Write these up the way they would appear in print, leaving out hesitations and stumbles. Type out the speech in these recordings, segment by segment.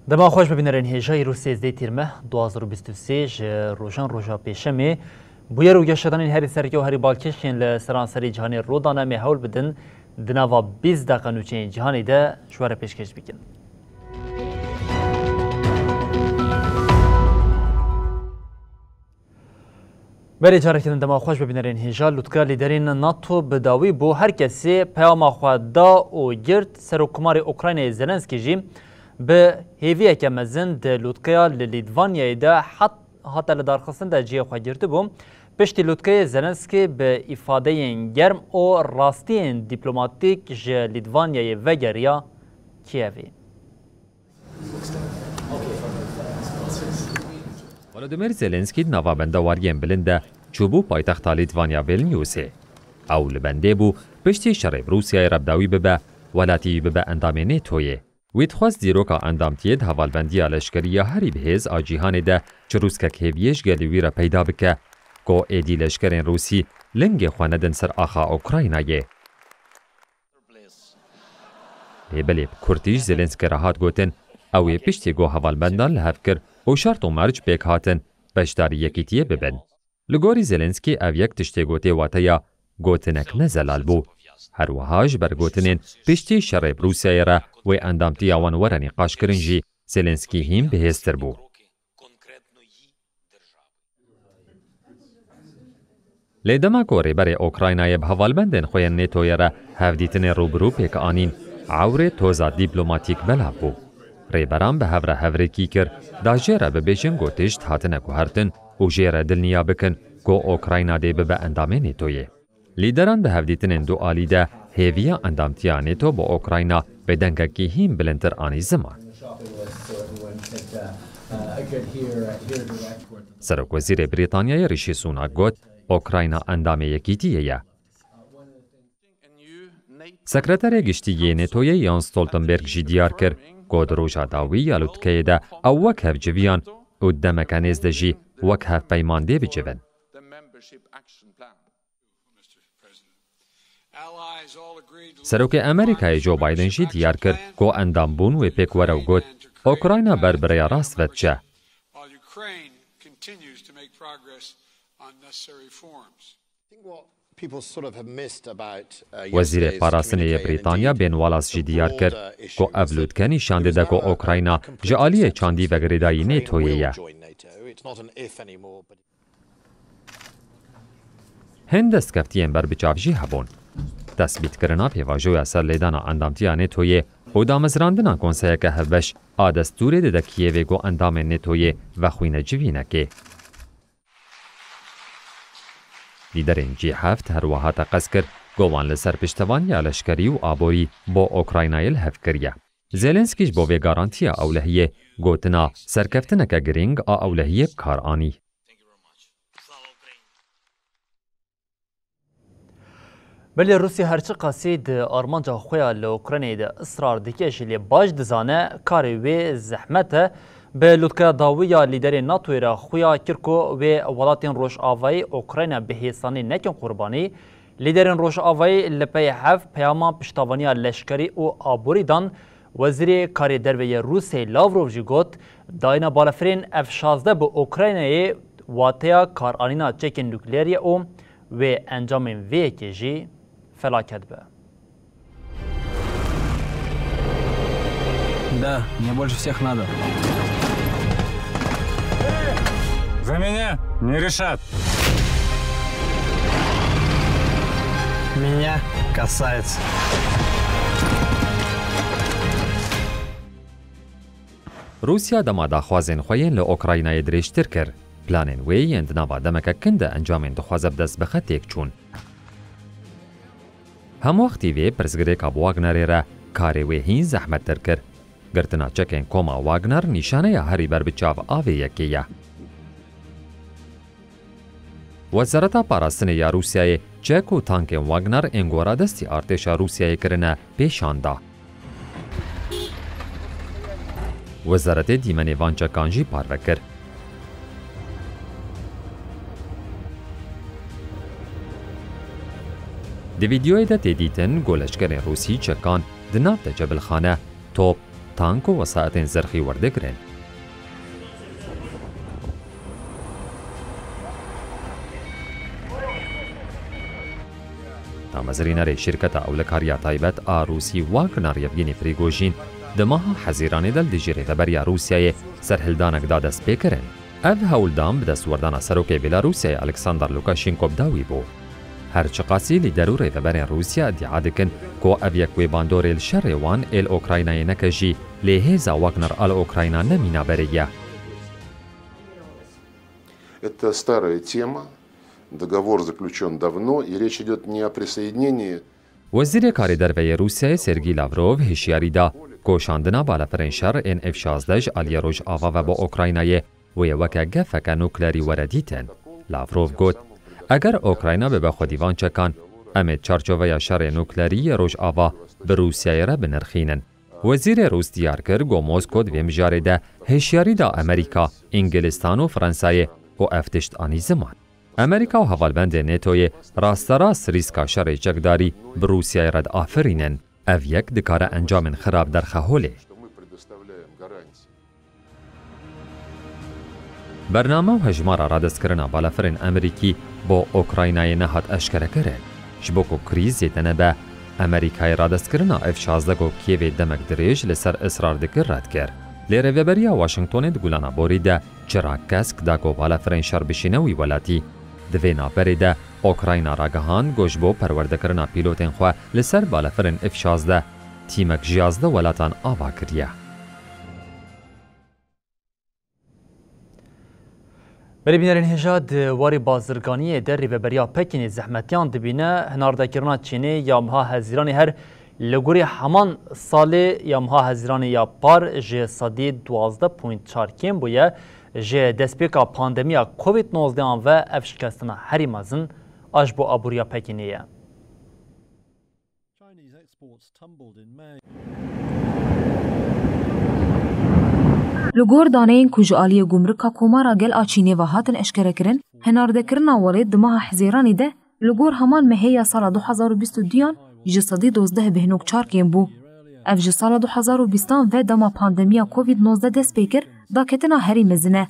دما خوش ببینرین هجای رو 13 تیرمه 2023 روشان روژا پیشمه بویر و گشتن هری سرکی و هری بالکشین لسرانسری جهانی رودانه مهول بدن دنوا 20 دقیقه نوچین جهانی ده شوار پیشکش بکن. بری جارکتن دما خوش ببینرین هجا لطکا لیدرین ناتو بداوی بو هر کسی پیام خود دا و گرد سروکمار اوکراین زلنسکی جی به هیویه که مزن ده لوتکیا لیدوانیای ده حتی لدارخستن ده جیه خواه گرده بوم پشتی لوتکای زلنسکی به افاده گرم و راستی دیپلوماتیک جه لیدوانیای وگریا کیوی. ولادیمیر زلنسکی نوابندواریان بلنده چوبو پایتخت لیدوانیا ویلنیوسه. او لبنده بو پشتی شرب روسیای ربداوی ببه ولاتی ببه اندام نیتویه. وید خواست دیروکا اندامتید هوالبندی لشکری هری بهز آجیهان ده چه روسکک هیویش گلیوی را پیدا بکه که ایدی لشکرین روسی لنگ خواندن سر آخا اوکراینایه. لیبلیب کرتیش زلنسکی را هات گوتن اوی پشتی گو هوالبندان لحف کر و شرط و مرج بیک هاتن بشداری یکیتیه ببن. لگوری زلنسکی او یک تشتی گوته واتیا گوتنک نزلال بو. هر وهاج برگوتنین پشتی شرب روسیه را و اندامتی آوان ورانی قاش کرنجی زلنسکی هم بهستر بو. لیدما کوری بر اوکراینای به حوالبندن خوین نیتوی را هفدیتن روبرو پیک آنین عور توزا دیپلوماتیک بلا بو. ریبران به هفره هفره کی کر دا جیره به بیشن گوتشت هاتنه کو هرتن و جیره دلنیا بکن کو اوکراینا دی به اندامه نیتویه. لیدران به هفدیتن دو آلی ده هیویا اندامتیا نیتو با اوکراینا به دنگکی هم بلندتر آنی زمان. سرک وزیر بریتانیای ریشی سوناک گوت اوکراینا اندامه یکیتیه. سکرتر گشتی نیتوی یان ستولتنبرگ جی دیار کر گود روژا داوی یا لوتکه ده او وک هف جویان و دمکانیز ده جی وک هف پیمانده بجوین. سروک امریکای جو بایدن جی دیار کرد که اندام بون و پیک ورو گوت اوکراینا بربرای راست ود چه. وزیر پاراسنه بریتانیا بین والاس جی دیار کرد که اولودکنی شانده ده که اوکراینا جعالی چاندی و گریدایی نیتویه. هند دستکفتیین بر بچافجی هبون. تثبیت کرنا پیواجوی اثر لیدانا اندامتیا نیتوی و دامزراندنا کنسیه که هفش آدستوری ده کیوی گو اندام نیتوی و خوین جوینه که. لیدرین جی هفت هر وها تقص کرد گوان لسر پشتوانی لشکری و آبوری با اوکراینای الهف کریه. زلنسکیش با وی گارانتیا اولهیه گوتنا سرکفتنه که گرینگ اولهیه بکار آنی. بلی روسیه هرچی قصید آرمانجا خویا لوکرانیای ده اصرار دکیش لی باج دزانه کاری وی زحمته به لوتکا داویا لیدر ناتوی را خویا کرکو و ولاتین روش آوایی اوکراین به حسانی نکن قربانی لیدرین روش آوایی لپی حف پیاما پشتوانی لشکری و آبوری دان وزیر کاری دروی روسی لاوروف جی گوت داینا بالافرین F-16 به اوکراینای واتیا کارانینا چکن نوکلیری و انجام وی که جی فلاکت به. Да, мне больше всех надо. За меня не решат. Меня касается. روسیا دما داخوازین خوین لأوکراینای دریشتر کر. پلانین وی اندناوا دمکه کنده انجامین دخوازب دست بخط تیک چون. هم وقتی وی پرزگری که بواگنری را کارê wê hîn zehmettir kir. Girtina çekên Koma Wagner nîşaneya herî ber bi çav avê yekê ye. Wezareta Parastinê ya Rûsyayê çek û tankên Wagner ên goradestî artêşa Rûsyayê kirine pêşan da. Wezaretê dîmenê van çekan jî parve kir. Di vîdyoyê de tê dîtin goleşkerên Rûsî çekan di nav te cebilxane, top, tank û wesaetên zirxî werdigirin. Damezrînerê şîrketa ewlekariya taybet a Rûsî Wagner Yevgenî Prigojîn di maha hezîranê de li dijî rêveberiya Rûsyayê serhildanek da dest pê kirin. Ev hewldan bi destwerdana serokê Bêlarûsyayê Alexander Lukashenko dawî bû. Her çiqasî lîder û rêveberên Rûsya iddia dikin ku ev yek wê bandorê li şerê wan êl Okraynayê neke jî lê hêza Wagner a li Okrayna ne mînaberê ye. Это старая тема. Договор заключен давно, и речь идет не о присоединении. Wezîrê Karê Derveyê Rûsyayê Sergî Lavrov hişyarî da ku şandina balaferên şer ên F-16 ji aliyê Rojava ve bi Okraynayê wê weke gefeke nuklerî were dîtin. Lavrov got, eger Okrayna bibe xwedîvan çekan, em ê çarçoveya şerê nuklerî yê Rojava bi Rûsyayê re binirxînin. Wezîrê Rûs diyar kir ku Mosko di vê mijarê de hişyarî da Amerîka, Ingîlistan û Fransayê û ev tişt anî ziman. Amerîka û hevalbendê NATOyê rasterast rîska şerê çekdarî bi Rûsyayê re diafirînin. Ev yek dikare encamên xirab derxeholê. Bername û hejmara radestkirina balaferên Amerîkî bo Okraynayê nehat eşkerekirin. Ji bo ku krîzê te nebe, Amerîkayê radestkirina F-16 û Kievê demek dirêj li ser israr dikir red kir. Lê rêveberiya Washingtonê di Gulana Borî de çira kesk da ku balaferên şer bişîne wî welatî. Di vê naperê de Okrayna ragihand ku ji bo perwerdekirina pîlotên xwe li ser balaferên F-16 tîmek ji 11 welatan ava kiriye. Berîbînerên hêja di warê bazirganiyê de rêveberiya Pekînê zehmetiyan dibîne hinardekirina Çînê ya meha hezîranê her li gorî heman salê ya meha hezîranê ya par ji sedî 12.4 kêm bûye ji destpêka pandemiya COVID-19 ve ev şikestina herî mezin a ji bo aboriya Pekînê ye. Li gor daneyên ku ji aliyê gumrika komara gel a Çînê ve hatin eşkerekirin, hinardekirina welê di meha hezîranê de li gor heman mehêya sala 2022yan ji sedî 12 bêhnok 4 kêm bû. Ev ji sala 2020 ve dema pandemiya COVID-19 dest pê kir, daketina herî mezin e.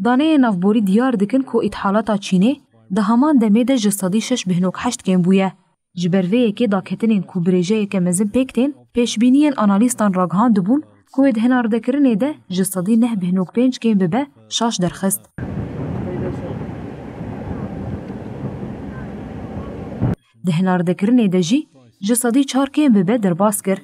Daneyên navborî diyar dikin ku îthalata Çînê di heman demê de ji sedî 6 bêhnok 8 kêm bûye. Ji ber vê yekê daketinên ku birêjeyeke mezin pêk tên, pêşbîniyên analîstan ragihan dibûn ku wê di hinardekirinê de ji sedî 9 bêhnok 5 kêm bibe şaş derxist. Di hinardekirinê de jî ji sedî 4 kêm bibe derbas kir.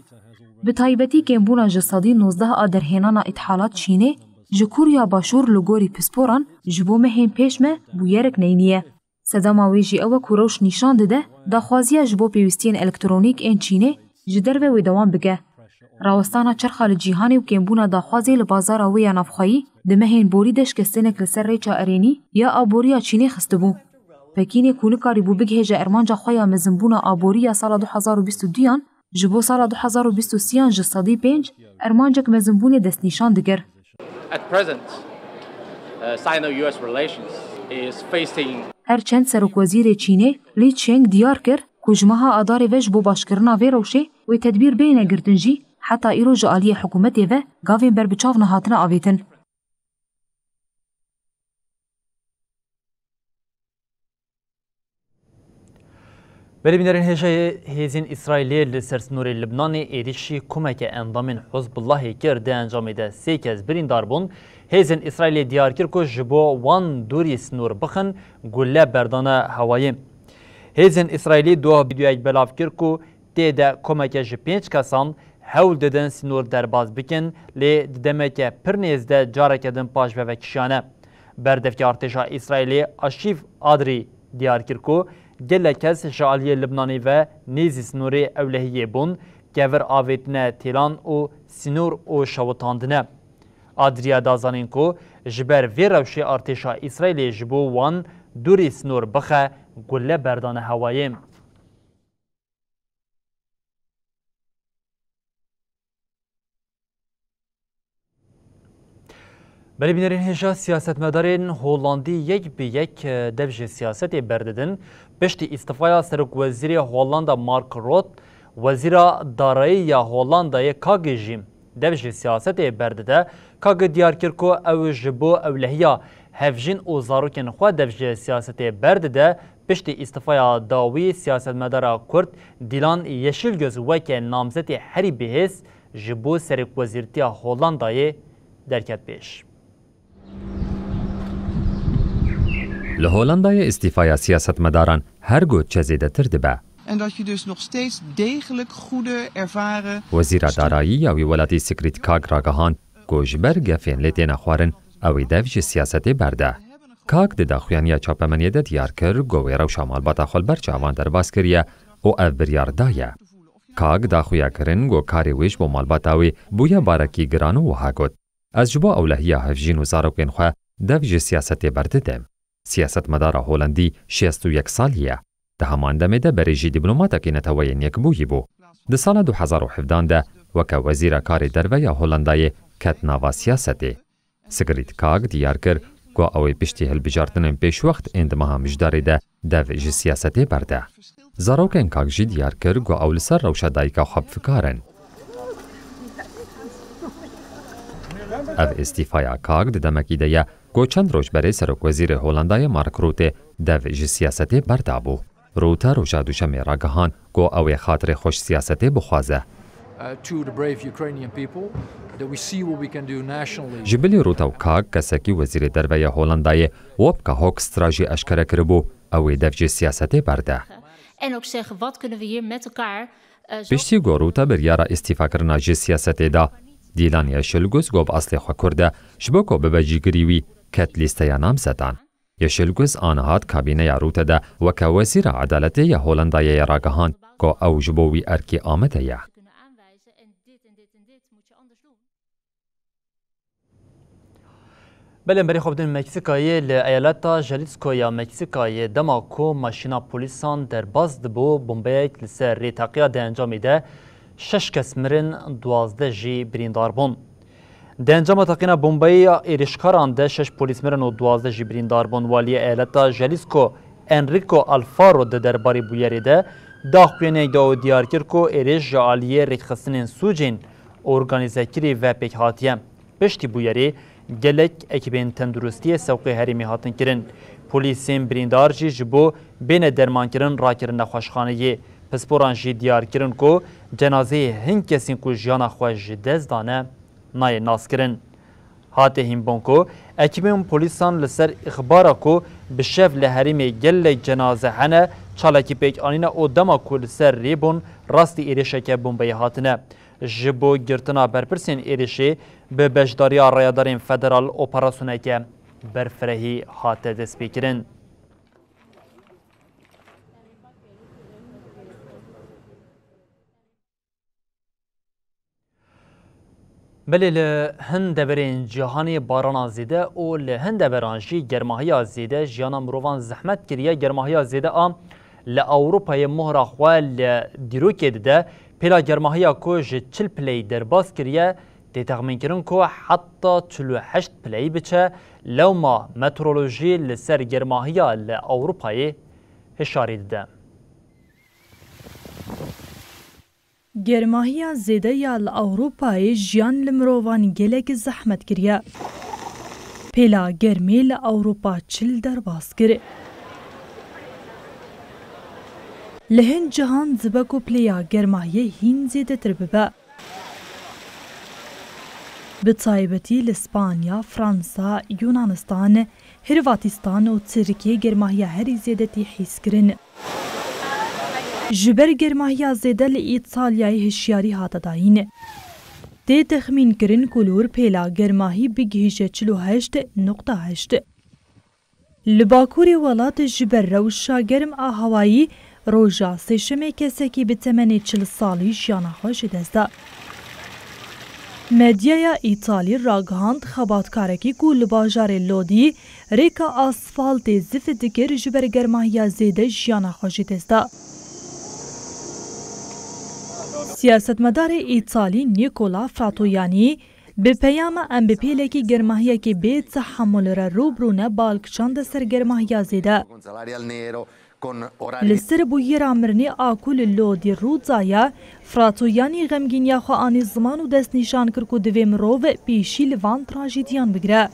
Bi taybetî kêmbûna ji sedî 19 a derhênana îthalat Çînê ji Kurya Başûr li gorî pisporan ji bo mehên pêş me bûyerek neyniye. Sedema wê jî ew e ku rewş nîşan dide daxwaziya ji bo pêwîstiyên elektronîk ên Çînê ji derve wê dewam bike. Rawestana çerxa li cîhanê û kêmbûna daxwazê li bazara wê ya navxwayî di mehên borî de şikestinek li ser rêça erênî ya aboriya Çînê xistibû. Pekînê ku nikarîbû bigihêje ermanca xwe ya mezinbûna aboriya sala 2022yan ji bo sala 2023yan ji sedî 5 ermancek mezinbûnê destnîşan digir. At present, Sino-US relations is facing Her çend serokwezîrê Çînê Li Cheng diyar kir ku ji meha adarê ve ji bo başkirina vê rewşê wê tedbîr bêhne girtin jî heta îro ji aliyê hikûmetê ve gavên berbiçav nehatine avêtin. Berîbînerên hêjayê hêzên İsraîlê li ser snorê Libnanê êrişî komeke endamên Hizbullahê kir di encamê de 3 kez birîndar bûn. Hêzên İsraîlê diyar kir ku ji bo wan dûrî snor bixin gule berdana hewayê. Hêzên İsraîlî duha vîdyoyek belav kir ku tê de komeke ji 5 kesan hewl didin snor derbas bikin lê di demeke pir nêz de careke din paş vevekişane. Berdevkê artêşa İsraîlê Aşîv Adrî diyar kir ku gelek kes ji aliyê Libnanê ve nêzî snorê ewlehiyê bûn گور آویتنه تیلان و سینور و شوتاندنه. آدریا دازانین کو جبر وی روشی ارتشا اسرائیل جبو وان دوری سنور بخه گله بردان هوایی. بله بینرین هجا سیاستمدارین هولندی یک به یک دبج سیاستی برددن پشتی استفای سرک وزیر هولندا مارک روت وزیر دارایی هولندای کاگ جیم دبج سیاستی بردده کاگ دیار کرد که او جبو اولهیا هفجین و زاروکن خود دبج سیاستی بردده پشتی استفای داوی سیاستمدار کرد دیلان یشیلگوز وک نامزد هری بهس جبو سرک وزیرتی هولندای درکت پیش. لهولندای استیفای سیاستمداران هر گوت چه زیادتر دبه. En dat je dus nog steeds degelijk goede, ervaren... وزیر دارایی یا ولاتی سکریت کاگ راگهان گوشبر گفین لیتین خوارن اوی دفج سیاست برده. کاگ ده داخویانی چاپمنیه ده دیار کر گوی رو شامال باتا خلبر چاوان در باز کریه او او بریار دایه. کاگ داخویا کرن گو کاری ویش بو مال باتاوی بویا بارکی گرانو و هاگود. از جبا اولهیا هفجین و زاروکین خواه دفج سیاست برده دم. سیاست مدار هولندی 61 سالیه. ده همان دمه ده بریجی دیپلوماتا که نتوین یک بویی بو. ده سال 2017 ده وکا وزیر کار دروی هولندای کت ناوا سیاسته. سکریت کاگ دیار کر گو اوی پشتی هل بجارتنن پیش وقت اندمها مجداری ده دو سیاسته برده. زاروکن کاگ جی دیار کر گو اول سر روشا دایکا خواب فکارن. او استیفایا کاگ ده دمکی ده گو چند روش برای سرک وزیر هولندای مارک روته دو سیاسته برده بو. روتا روشا دوشمه راگهان گو اوی خاطر خوش سیاسته بخوازه. جبلی روتا و کاگ کسکی وزیر دروی هولندای وب که هوک استراجی اشکره کربو اوی دفج سیاسته برده. پشتی گو روتا بریارا استیفا کرنا جی سیاسته دا دیلان یشلگوز گو با اصل خوا کرده شبو که ببجی گریوی کت لیسته یا نام زدن. یشلگوز آنهات کابینه یا روته ده و که وزیر عدالت یا هولندای راگهان که او جبوی ارکی آمده یا. بله بری خوب دن مکسیکایی لایالتا جالیسکو یا مکسیکایی دماکو ماشینا پولیسان در باز دبو بمبیک لسر ریتاقیا ده انجامی ده 6 کس مرن 12 جی بریندار بون. ده انجام تاقینا بمبئی ایرشکاران ده 6 پولیس مرن و 12 جی بریندار بون والی ایالتا جالیسکو انریکو الفارو ده درباری بویری ده داخوینه داو دیار کرد که ایرش جالیه ریخستن سوجین ارگانیزه کری و پیک هاتیه. پشتی بویری گلک اکیبین تندرستی سوقی هریمی هاتن کرن. پولیسین بریندار جی جبو بین درمان کرن را کرن نخوشخانه پسپوران جی دیار کرن که جنازه هنگ کسین که جیان خوش دزدانه نای ناس کرن. هاته هم بانکو اکیبین پولیسان لسر اخبارا که بشف لحریمی گلک جنازه هنه چالاکی پیک آنینه او دما که لسر ریبون راستی ایرشه که بمبئی هاتنه. جبو گرتنا برپرسین ایرشی به بجداری رایدارین فدرال اپراسونه که برفرهی هاته دست بیکرن. بله لهند دبرین جهانی باران زیده و لهند دبرانجی گرماهی زیده جیانا مروان زحمت کریه گرماهی زیده آم لأوروپای مهر خواه دیروکه دیده پیلا گرماهی که جه 40 پلی در باز کریه دی تخمین کرن که حتی 48 پلی بچه لو ما مترولوژی لسر گرماهی لأوروپای هشاری دیده. گرماهی زیده یا لأوروپای جیان لمروان گلک زحمت کریه. پیلا گرمی لأوروپا 40 در باز کریه. لهن جهان زبکو پلیا گرماهی هین زیده تر ببه. بطایبتی لسپانیا، فرانسا، یونانستان، هرواتستان و ترکیه گرماهی هری زیده تی حیس کرن. جبر گرماهی زیده لإیطالیای هشیاری هاتا داین. دی تخمین کرن کلور پیلا گرماهی بگیجه 48.8. لباکور ولات جبر روشا گرم آهوایی ڕۆژە سێشەمێ کەسێکی بتەمەنی 40 ساڵی ژیانە خۆ ji dest da. Medyaya İtalî ragihand xebatkarekî ku li bajarê Lodî rêka asfaltê zifê dikir ji ber germahiya zêde jiyana xwe jî dest da. Siyasetmedarê İtalî Nicola Fratoianni bi peyama em bi pêlekî germahiyekê bê tehemmûl re rûbirûne balkişanda ser germahiya zêde. Li ser bûyera mirinê a ku li Lodî rû daye, Fratoianni xemgîniya xwe anî ziman û destnîşan kir ku divê mirov pêşî li van trajîdiyan bigire.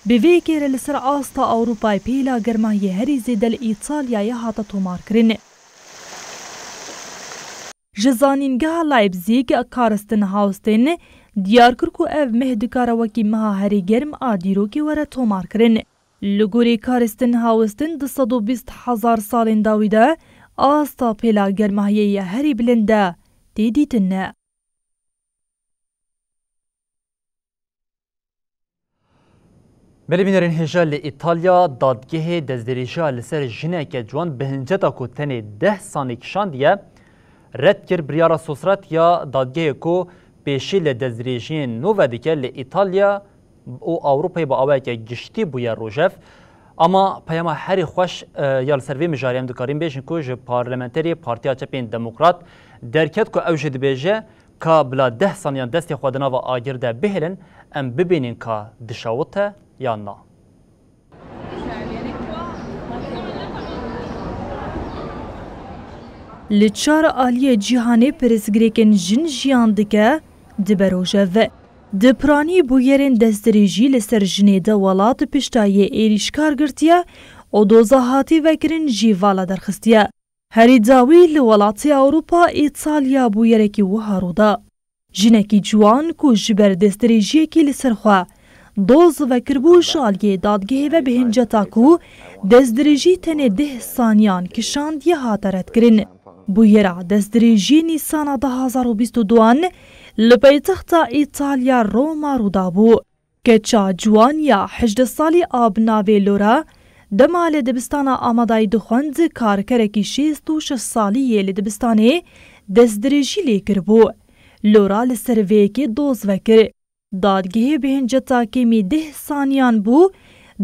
Bi vê yekê re li ser asta Ewropayê pêla germahiyê herî zêde li İtalyayê hate tomarkirin. Ji zanîngeha Leipzig Karsten Haustên diyar kir ku ev meh dikare wekî meha herî germ a dîrokê were tomarkirin. Li gorî Karsten Haustên 220,000 salên dawî de asta pêla germahiyê herî bilind de tê dîtin ne. Belîbînerên hêja li İtalya dadgehê dezdirêjiya li ser jineke ciwan bi hinceta ku tenê 10 sanî kişandiye red kir biryara Sosratiya dadgehê ku pêşî li dezdirêjiyên nû vedike li İtalya û Ewropayê bi awayeke giştî bûye rojev. Ama peyama herî xweş ya li ser vê mijarî em dikarîn bêjin ku ji parlamenterê Partiya Çepên Demokrat derket ku ew jî dibêje ka bila 10 saniyan destê xwe di nava agir de bihêlin em bibînin ka dişawit e yan na. Li çara aliyê cîhanê pirsgirêkên jin jiyan dike dibe rojev. Di piranî bûyerên destdirêjî li ser jinê de welat piştayê êrîşkar girtiye û doza hatî vekirin jî vala derxistiye. Herî dawî li welatê Ewropa İtalya bûyerekî wiha rûda. Jinekî ciwan ku ji ber destdirêjiyekî li ser xwe doz vekirbû ji aliyê dadgehê ve bi hinceta ku destdirêjî tenê 10 saniyan kişandiye hate redkirin. Bûyera destdirêjiyê Nîsana 2022 li paytexta İtalya Roma rûda bû. Keça ciwan ya 18 salî a bi navê Lora dema li dibistana amadayî dixwend karkerekî 66 salîyê li dibistanê destdirêjî lê kiribû. Lora li ser vê yekê doz vekir. Dadgehê bi hinceta kêmî 10 saniyan bû,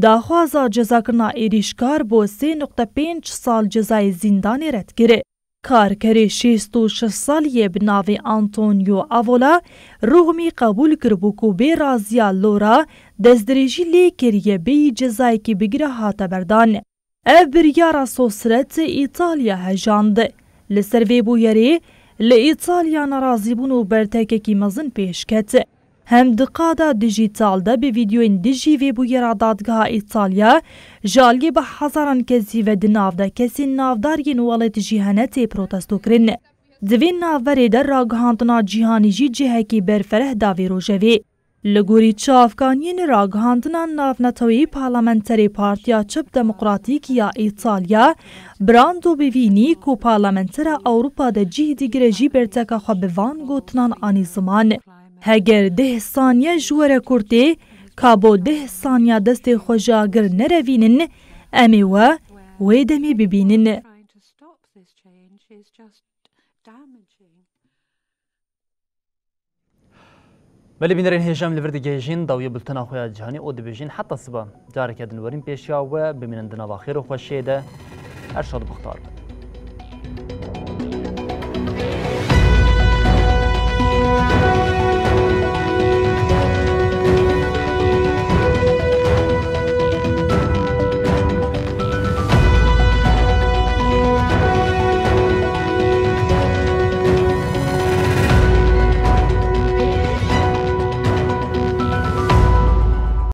daxwaza cezakirina êrîşkar bo 3.5 sal cezayê zîndanê red kir. Karkerê 66 saliyê bi navê Antonio Avola rûhmî qebûl kiribû ku bê raziya Lora destdirêjî lê kiriye bêyî cezayekî bigire hate berdan. Ev biryara Sosret İtalya hejand. Li ser vê bûyerê li İtalya nerazîbûn û bertekekî mezin pêş ket. Hem di qada dijîtal de bi vîdyoyên dijî vê bûyera dadgeha İtalya ji aliyê bi hezaran kesî ve di nav de kesên navdariyên welatê jî hene tê protestokirin. Di vê navberê de ragihandina cîhanî jî cihekî berfereh da vê rojevê. Li gorî çavkaniyên ragihandina navnetewî parlamenterê Partiya Çep Demokratîk ya İtalya Brando bivînî ku parlamentera Ewropa de cih digire jî berteka xwe bi van gotinan anî ziman. Heger 10 saniye ji were kurtê ka bo 10 saniya destê xwe ji agir nerevînin, em ê we wê demê bibînin. Belîbînerên hêja em li vir digihêjin dawiyê bultena xwe ya cîhanî û dibêjin heta siba careke din werîn pêşiya we bimînin di nava xêr û xweşiyê de her şad bixtar be.